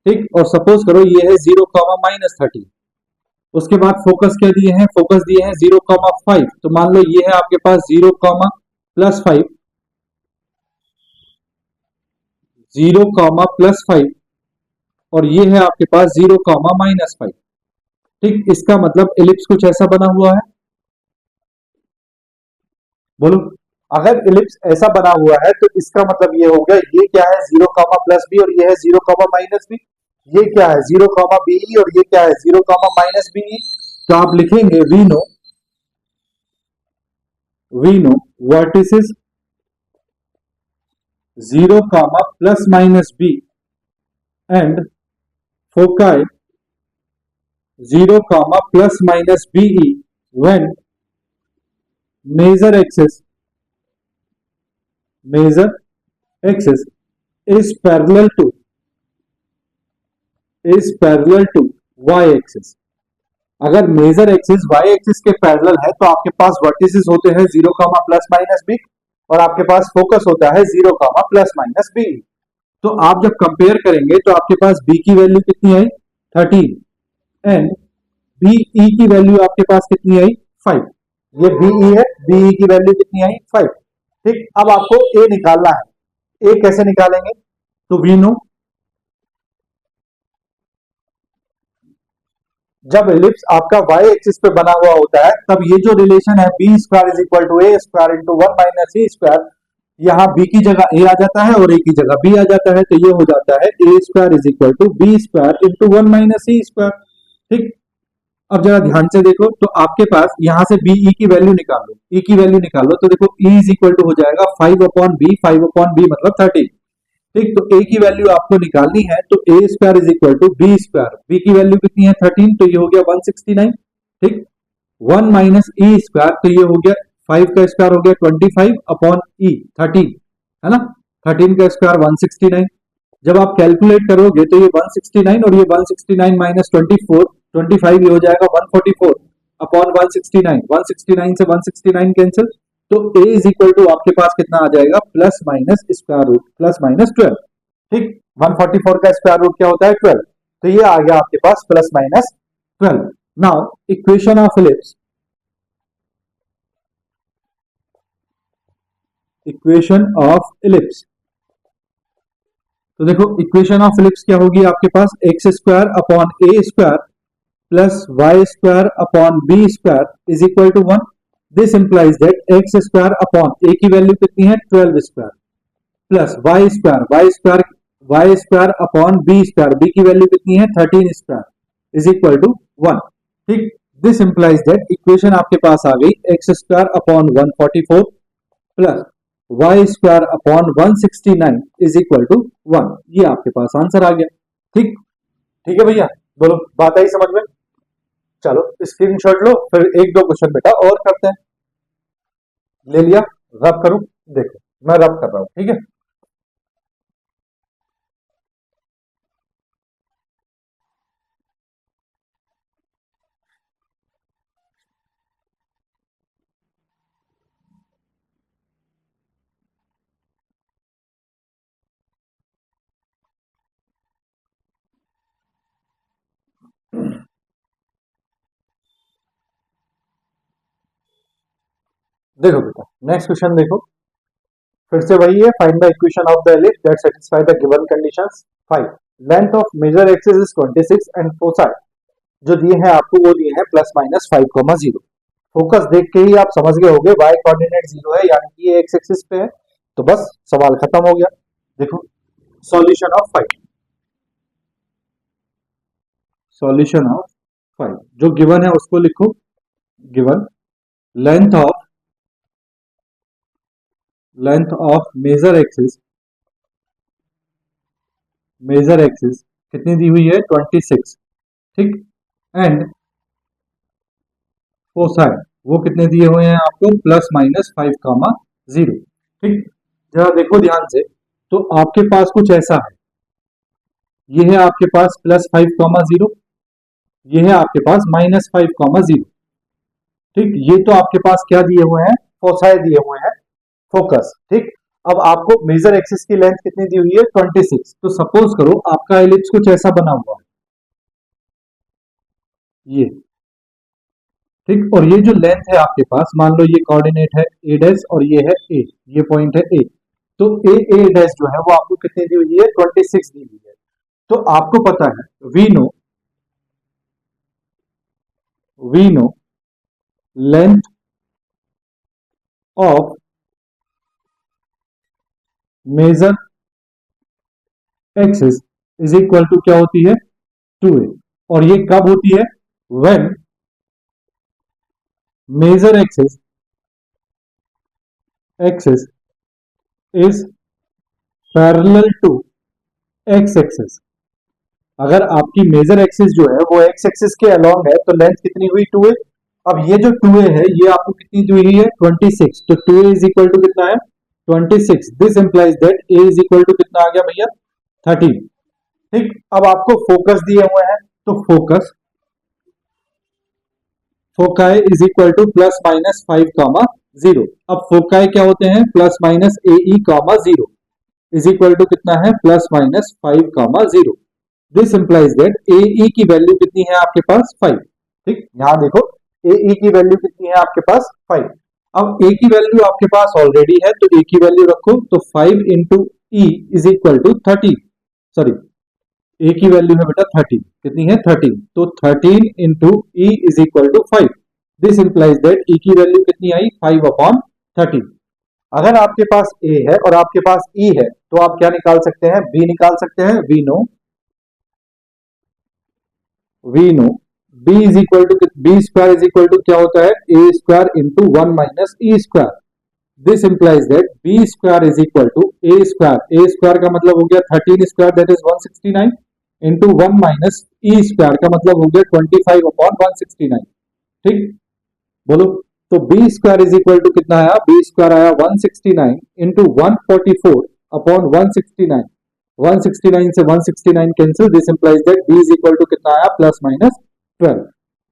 Speaker 1: ठीक, और सपोज करो ये है 0, -13। उसके बाद फोकस क्या दिए हैं? फोकस दिए हैं 0,5। तो मान लो ये है आपके पास 0, +5, 0, +5 और ये है आपके पास 0, -5। ठीक, इसका मतलब एलिप्स कुछ ऐसा बना हुआ है। बोलो, अगर एलिप्स ऐसा बना हुआ है तो इसका मतलब ये हो गया, ये क्या है? 0, +b और ये है 0, -b। ये क्या है? 0, be और ये क्या है? 0, -be। तो आप लिखेंगे we know vertices 0, +-b and foci 0, +-be when major axis is parallel to is parallel to y axis. अगर मेजर एक्सिस वाई एक्सिस के पैरेलल है तो आपके पास वर्टिसेस होते हैं 0 कामा प्लस माइनस बी, और आपके पास फोकस होता है 0 कामा प्लस माइनस बी। तो आप जब कंपेयर करेंगे तो आपके पास बी की वैल्यू कितनी आई 13 एंड बीई की वैल्यू आपके पास कितनी आई 5। ये बीई है, बीई की वैल्यू कितनी आई 5। ठीक, अब आपको ए निकालना है। ए कैसे निकालेंगे? तो वी नो जब एलिप्स आपका वाई एक्सिस पे बना हुआ होता है तब ये जो रिलेशन है b square is equal to a square into 1 minus a square, यहाँ बी की जगह ए आ जाता है और ए की जगह बी आ जाता है, तो ये हो जाता है a square is equal to B square into 1 minus a square. ठीक, अब जरा ध्यान से देखो तो आपके पास यहां से बीई की वैल्यू निकालो, ई की वैल्यू निकालो, तो देखो ई इज इक्वल टू हो जाएगा 5 अपॉन बी, 5 अपॉन बी मतलब 13। ठीक, तो ए की वैल्यू आपको निकालनी है, तो a square is equal to B square, b की वैल्यू कितनी है 13, तो ये हो गया 169। ठीक, 1 माइनस ई स्क्वायर, तो ये हो गया 5 का स्क्वायर हो गया 25 अपॉन ई 13, है ना, 13 का स्क्वायर 169। जब आप कैलकुलेट करोगे तो ये 169 और ये 169 माइनस 25 ये हो जाएगा 144 अपॉन 169, 169 से 169 कैंसिल, तो a इज इक्वल टू आपके पास कितना आ जाएगा plus minus square root plus minus 12। ठीक, 144 का स्क्वायर रूट क्या होता है 12, तो ये आ गया आपके पास plus minus 12। Now equation of ellipse, equation of ellipse, तो देखो इक्वेशन ऑफ इलिप्स क्या होगी आपके पास x square upon a square plus y square upon b square is equal to 1। This implies that x square upon a की value कितनी है 12 square plus y square upon b square, b की value कितनी है 13 square is equal to 1। ठीक, this implies that equation आपके पास आ गई x square upon 144 plus y square upon 169 is equal to 1। ये आपके पास आंसर आ गया। ठीक, ठीक है भैया, बोलो बात आई समझ में? चलो स्क्रीनशॉट लो, फिर एक दो क्वेश्चन बेटा और करते हैं। ले लिया, रब करूं? देखो मैं रब कर रहा हूं, ठीक है। देखो बेटा नेक्स्ट क्वेश्चन देखो, फिर से वही है, find the equation of the ellipse that satisfy the given conditions. 5 length of major axis is 26 and foci जो दिए हैं आपको वो दिए हैं प्लस माइनस 5,0। फोकस देख के ही आप समझ गए होंगे वाई कोऑर्डिनेट 0 है, यानी कि ये एक्स एक्सिस पे है, तो बस सवाल खत्म हो गया। देखो सॉल्यूशन ऑफ 5, सॉल्यूशन ऑफ 5 जो गिवन है उसको लिखो। Given length of major axis कितनी दी हुई है 26। ठीक, एंड फोसाई वो कितने दिए हुए हैं आपको प्लस माइनस 5,0। ठीक, जरा देखो ध्यान से, तो आपके पास कुछ ऐसा है, ये है आपके पास प्लस 5,0, ये है आपके पास माइनस 5,0। ठीक, ये तो आपके पास क्या दिए हुए हैं फोसाई दिए हुए हैं फोकस। ठीक, अब आपको मेजर एक्सिस की लेंथ कितनी दी हुई है 26, तो सपोज करो आपका एलिप्स कुछ ऐसा बना हुआ है ये। ठीक, और ये जो लेंथ है आपके पास, मान लो ये कोऑर्डिनेट है ए डैश और ये है ए, ये पॉइंट है ए, तो ए डैश जो है वो आपको कितनी दी हुई है 26 दी हुई है। तो आपको पता है we know length of major axis is equal to क्या होती है 2a, और ये कब होती है when major axis is parallel to x axis. अगर आपकी मेजर एक्सिस जो है वो एक्स एक्सिस के अलोंग है तो लेंथ कितनी हुई 2a। अब ये जो 2a है ये आपको कितनी दी हुई है 26, तो 2a इज इक्वल टू कितना है 26। This implies that a is equal to कितना आ गया भैया 13। ठीक, अब आपको फोकस दिए हुए हैं, तो foci is equal to plus minus 5, 0। अब फोकाई क्या होते हैं, plus minus AE, 0 is equal to कितना है, plus minus 5, 0। This implies that AE की वैल्यू कितनी है आपके पास, 5। ठीक, यहां देखो AE की वैल्यू कितनी है आपके पास, 5। अब A की वैल्यू आपके पास ऑलरेडी है, तो A की वैल्यू रखो, तो 5 into E is equal to 30, sorry A की वैल्यू है बेटा 13, कितनी है 13, तो 13 into E is equal to 5। This implies that E की वैल्यू कितनी आई, 5/13। अगर आपके पास A है और आपके पास E है, तो आप क्या निकाल सकते हैं, B निकाल सकते हैं। We know B is equal to, B square is equal to क्या होता है, A square into 1 minus E square. This implies that B square is equal to A square, A square का मतलब हो गया 13 square, that is 169 into 1 minus E square का मतलब हो गया 25/169। ठीक, बोलो, तो B square is equal to कितना आया, B स्क्वायर आया 169 इंटू 144/169। 169 से 169 cancel, this implies that B is equal to कितना आया, प्लस माइनस 12।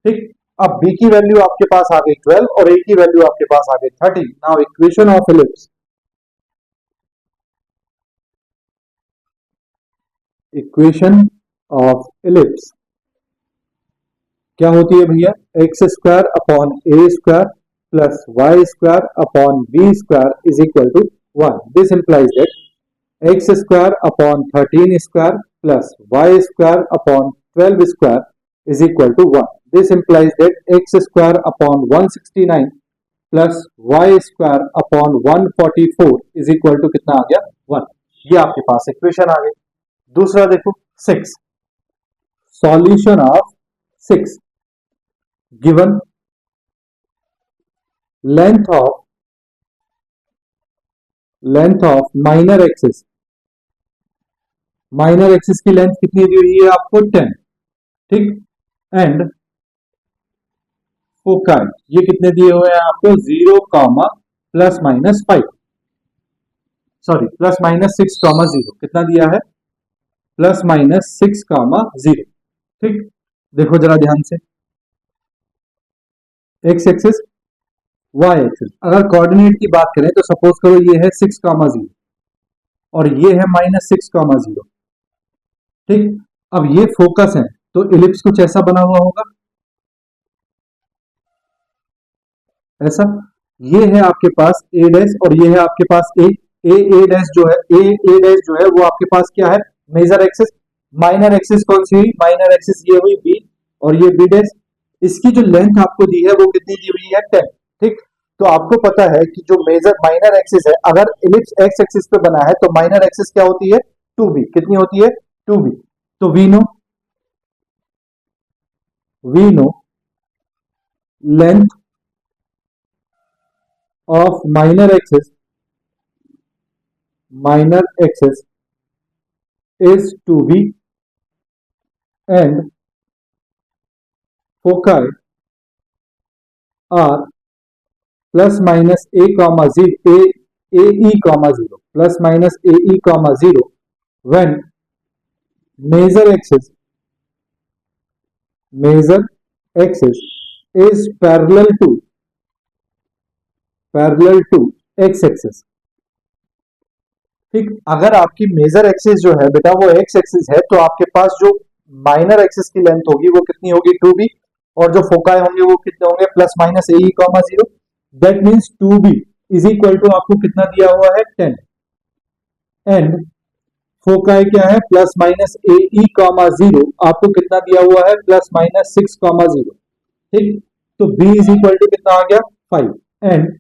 Speaker 1: ठीक, अब B की वैल्यू आपके पास आ गई 12 और A की वैल्यू आपके पास आ गई 13। Now equation of ellipse, equation of ellipse क्या होती है भैया, x square upon a square plus y square upon b square is equal to 1। This implies that x square upon 13 square plus y square upon 12 square is equal to 1। This implies that x square upon 169 plus y square upon 144 is equal to कितना आ गया, 1। ये आपके पास equation आ गई। दूसरा देखो 6, solution of 6, given length of minor axis की लेंथ कितनी दी हुई है आपको, 10। ठीक, एंड फोकाई ये कितने दिए हुए हैं आपको, 0, plus minus 5, sorry plus minus 6, 0 कितना दिया है, प्लस माइनस 6, 0। ठीक, देखो जरा ध्यान से, एक्स एक्सिस वाई एक्सिस, अगर कोऑर्डिनेट की बात करें तो सपोज करो ये है 6, 0 और ये है -6, 0। ठीक, अब ये फोकस है, तो इलिप्स कुछ ऐसा बना हुआ होगा, ऐसा। ये है आपके पास ए डैश और ये है आपके पास ए डैश जो है, ए डैश जो है वो आपके पास क्या है, मेजर एक्सिस। माइनर एक्सिस कौन सी हुई, माइनर एक्सिस ये हुई बी, और ये बी डैश। इसकी जो लेंथ आपको दी है वो कितनी दी हुई है, 10। ठीक, तो आपको पता है कि जो मेजर माइनर एक्सिस है, अगर इलिप्स एक्स एक्सिस पे बना है तो माइनर एक्सिस क्या होती है, 2b, कितनी होती है, 2b। तो we know length of minor axis is 2b and foci are plus minus a comma 0 ae comma 0 plus minus ae comma 0 when major axis is parallel to x axis। ठीक, अगर आपकी major axis जो है बेटा वो x axis है, तो आपके पास जो माइनर एक्सिस की लेंथ होगी वो कितनी होगी, 2b, और जो फोकाई होंगे वो कितने होंगे, plus minus a comma 0। That means 2b is equal to आपको कितना दिया हुआ है, 10, एंड फोकाई क्या है, प्लस माइनस ए कॉमा 0 आपको कितना दिया हुआ है, प्लस माइनस 6, 0। ठीक, तो b इज इक्वल टू कितना आ गया, 5, and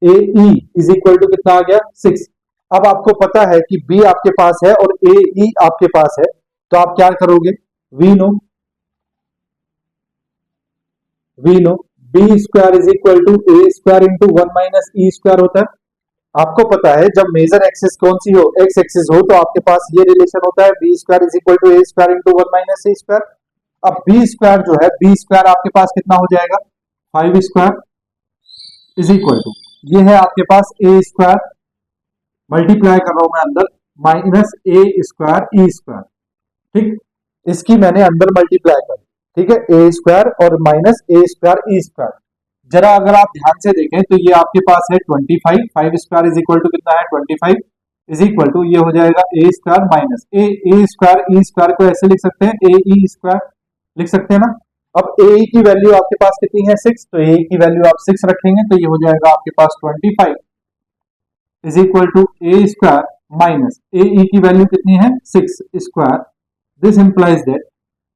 Speaker 1: a is equal to कितना आ गया, 6। अब आपको पता है कि B आपके पास है और AE आपके पास है, तो आप क्या करोगे, we know B square is equal to a square into 1 minus e square होता है। आपको पता है जब मेजर एक्सिस कौन सी हो, एक्स एक्सिस हो, तो आपके पास ये रिलेशन होता है, B square is equal to a square into 1 minus e square. अब B स्क्वायर जो है, B स्क्वायर आपके पास कितना हो जाएगा, 5 स्क्वायर इज इक्वल टू, ये है आपके पास ए स्क्वायर, मल्टीप्लाई कर रहा हूं मैं अंदर, minus a square E square. ठीक, इसकी मैंने अंदर मल्टीप्लाई कर, ठीक है, ए स्क्वायर और minus a square E square. जरा अगर आप ध्यान से देखें तो ये आपके पास है 25, 5 स्क्वायर इज इक्वल टू कितना है 25 इज इक्वल टू ये हो जाएगा A square minus a square E square को ऐसे लिख सकते हैं ए ई स्क्वायर लिख सकते हैं ना। अब ए की वैल्यू आपके पास कितनी है 6, तो ए की वैल्यू आप 6 रखेंगे तो ये हो जाएगा आपके पास 25 is equal to a square minus a की वैल्यू कितनी है 6 square. This implies that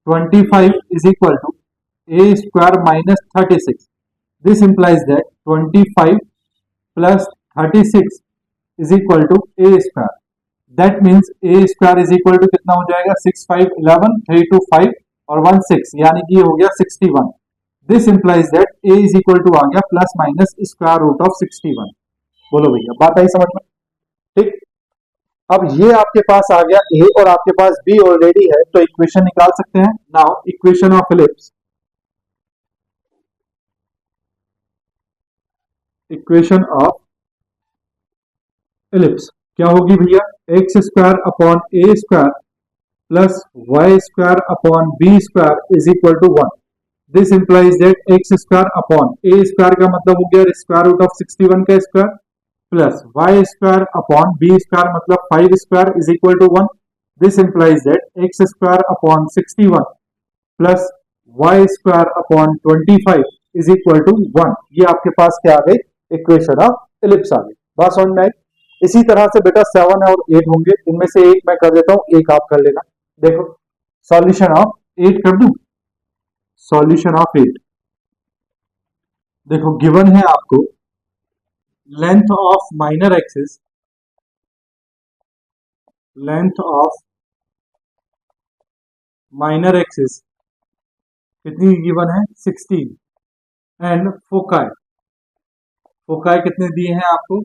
Speaker 1: 25 is equal to a square minus 36. This implies that 25 plus 36 is equal to a square. That means a square is equal to कितना हो जाएगा 6, 5, 11, 3, 2, 5 और 1, 6 यानी कि ये हो गया 61. This implies that a is equal to आ गया plus minus square root of 61. बोलो भैया बात आई समझ में? ठीक, अब ये आपके पास आ गया ए और आपके पास बी ऑलरेडी है तो इक्वेशन निकाल सकते हैं। Now equation of ellipse, equation of ellipse क्या होगी भैया x square upon a square plus y square upon b square is equal to 1। This implies that x square upon a square का मतलब हो गया स्क्वायर रूट ऑफ 61 का square plus y square upon b square मतलब 5 square is equal to 1। This implies that x square upon 61 plus y square upon 25 is equal to 1। ये आपके पास क्या आ गई इक्वेशन ऑफ इलिप्स आ गई। बात समझ में आई? इसी तरह से बेटा 7 और 8 होंगे, इनमें से एक मैं कर देता हूं, एक आप कर लेना। देखो सॉल्यूशन ऑफ 8 कर दूं, सॉल्यूशन ऑफ 8 देखो गिवन है आपको length of minor axis, length of minor axis कितनी गिवन है 16 एंड फोकाई, फोकाई कितने दिए हैं आपको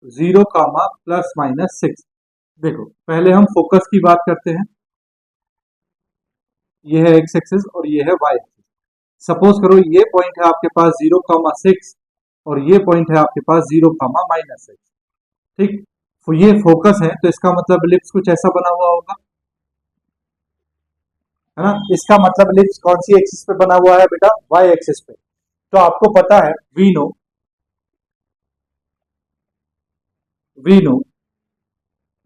Speaker 1: 0 कामा प्लस माइनस 6। देखो पहले हम फोकस की बात करते हैं, ये है एक्स एक्सिस और ये है वाई एक्सिस। सपोज करो ये पॉइंट है आपके पास 0 कामा 6 और ये पॉइंट है आपके पास 0 कामा माइनस 6। ठीक, तो ये फोकस है तो इसका मतलब इलिप्स कुछ ऐसा बना हुआ होगा, है ना। इसका मतलब इलिप्स कौन सी एक्सिस पे बना हुआ है बेटा वाई एक्सिस पे। तो आपको पता है we know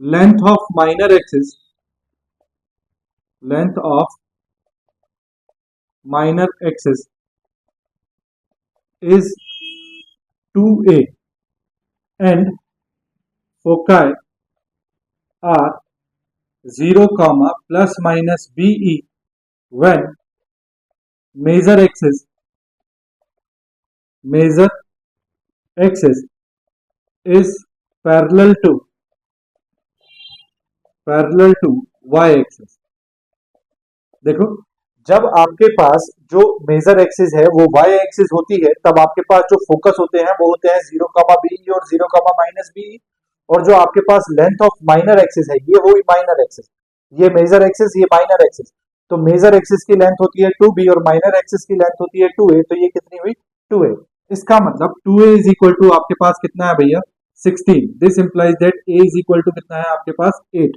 Speaker 1: length of minor axis, length of minor axis is 2a and foci are 0 comma plus minus be when major axis is parallel to y axis। देखो जब आपके पास जो मेजर एक्सिस है वो वाई एक्सिस होती है तब आपके पास जो फोकस होते हैं वो होते हैं 0 कामा बी और 0 कामा माइनस बी, और जो आपके पास लेंथ ऑफ माइनर एक्सिस है ये हुई माइनर एक्सिस, ये मेजर एक्सिस ये माइनर एक्सिस। तो मेजर एक्सिस की लेंथ होती है 2b और माइनर एक्सिस की लेंथ होती है 2a, तो ये कितनी हुई 2a। इसका मतलब 2a इज इक्वल टू आपके पास कितना है भैया 16। This implies that a is equal to कितना है आपके पास 8।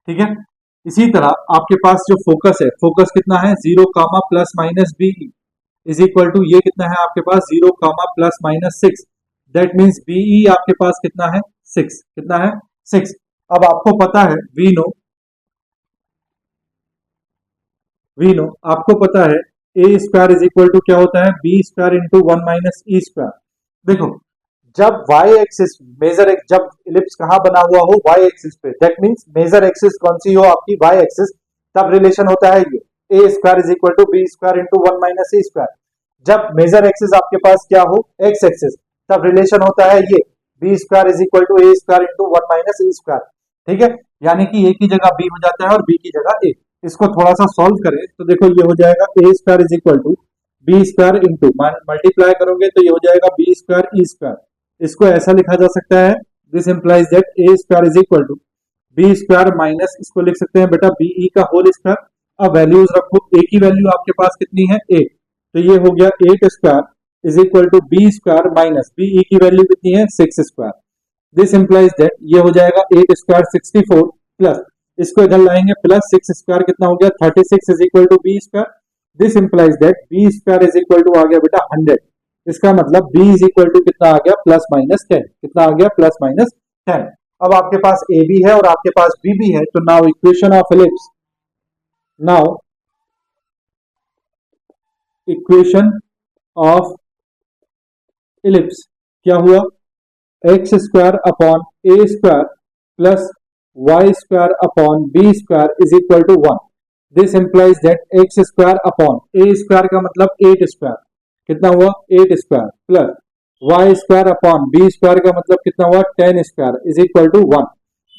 Speaker 1: ठीक है, इसी तरह आपके पास जो फोकस है, फोकस कितना है 0 comma plus minus B is equal to ये कितना है आपके पास 0 comma plus minus 6। That means B आपके पास कितना है 6, कितना है 6। अब आपको पता है वी नो आपको पता है a square is equal to क्या होता है b square into 1 minus e square. देखो जब y एक्सिस मेजर जब इलिप्स कहां बना हुआ हो y एक्सिस पे, दैट मींस मेजर एक्सिस कौन सी हो आपकी y एक्सिस, तब रिलेशन होता है ये a square is equal to B square into 1 minus e square. जब मेजर एक्सिस आपके पास क्या हो x एक्सिस, तब रिलेशन होता है ये b square is equal to a square into 1 minus e square. ठीक है, यानी कि a की जगह b हो जाता है और b की जगह a। इसको थोड़ा सा सॉल्व करें तो देखो ये हो जाएगा A square is equal to B square into multiply करोगे तो ये हो जाएगा बी स्क्वायर ई स्क्वायर। इसको ऐसा लिखा जा सकता है this implies that a square is equal to B square minus इसको लिख सकते हैं बेटा बीई का होल स्क्वायर। अब वैल्यूज रखो, ए की वैल्यू आपके पास कितनी है 8, तो ये हो गया 8 square is equal to B square minus b e की वैल्यू कितनी है 6 स्क्वायर। दिस इंप्लाइज दैट ये हो जाएगा 8 स्क्वायर 64 प्लस इसको इधर लाएंगे प्लस 6 स्क्वायर कितना हो गया 36 is equal to B square. This implies that B square is equal to आ गया बेटा 100। इसका मतलब बी इज इक्वल टू कितना आ गया प्लस माइनस 10। कितना आ गया प्लस माइनस 10। अब आपके पास ए बी है और आपके पास बी भी है, तो now equation of ellipse, now equation of ellipse क्या हुआ, x square upon a square plus y square upon b square is equal to 1। This implies that x square upon a square का मतलब 8 square कितना हुआ 8 square plus y square upon b square का मतलब कितना हुआ 10 स्क्वायर इज इक्वल टू 1।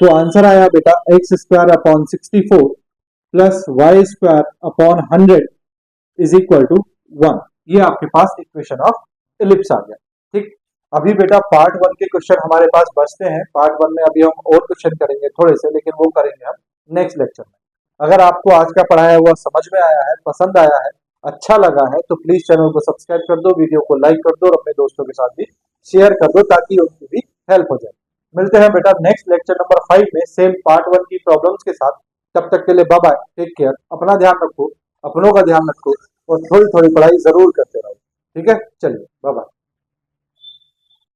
Speaker 1: तो answer आया बेटा x square upon 64 plus y square upon 100 is equal to 1। ये आपके पास इक्वेशन ऑफ इलिप्स आ गया। ठीक, अभी बेटा पार्ट 1 के क्वेश्चन हमारे पास बचते हैं। पार्ट 1 में अभी हम और क्वेश्चन करेंगे थोड़े से, लेकिन वो करेंगे हम नेक्स्ट लेक्चर में। अगर आपको आज का पढ़ाया हुआ समझ में आया है, पसंद आया है, अच्छा लगा है, तो प्लीज चैनल को सब्सक्राइब कर दो, वीडियो को लाइक कर दो और अपने दोस्तों के साथ भी शेयर कर दो ताकि उनकी भी हेल्प हो जाए। मिलते हैं बेटा नेक्स्ट लेक्चर नंबर 5 में सेम पार्ट 1 की प्रॉब्लम्स के साथ। तब तक के लिए बाय बाय, टेक केयर, अपना ध्यान रखो, अपनों का ध्यान रखो और थोड़ी थोड़ी पढ़ाई जरूर करते रहो। ठीक है, चलिए बाय बाय।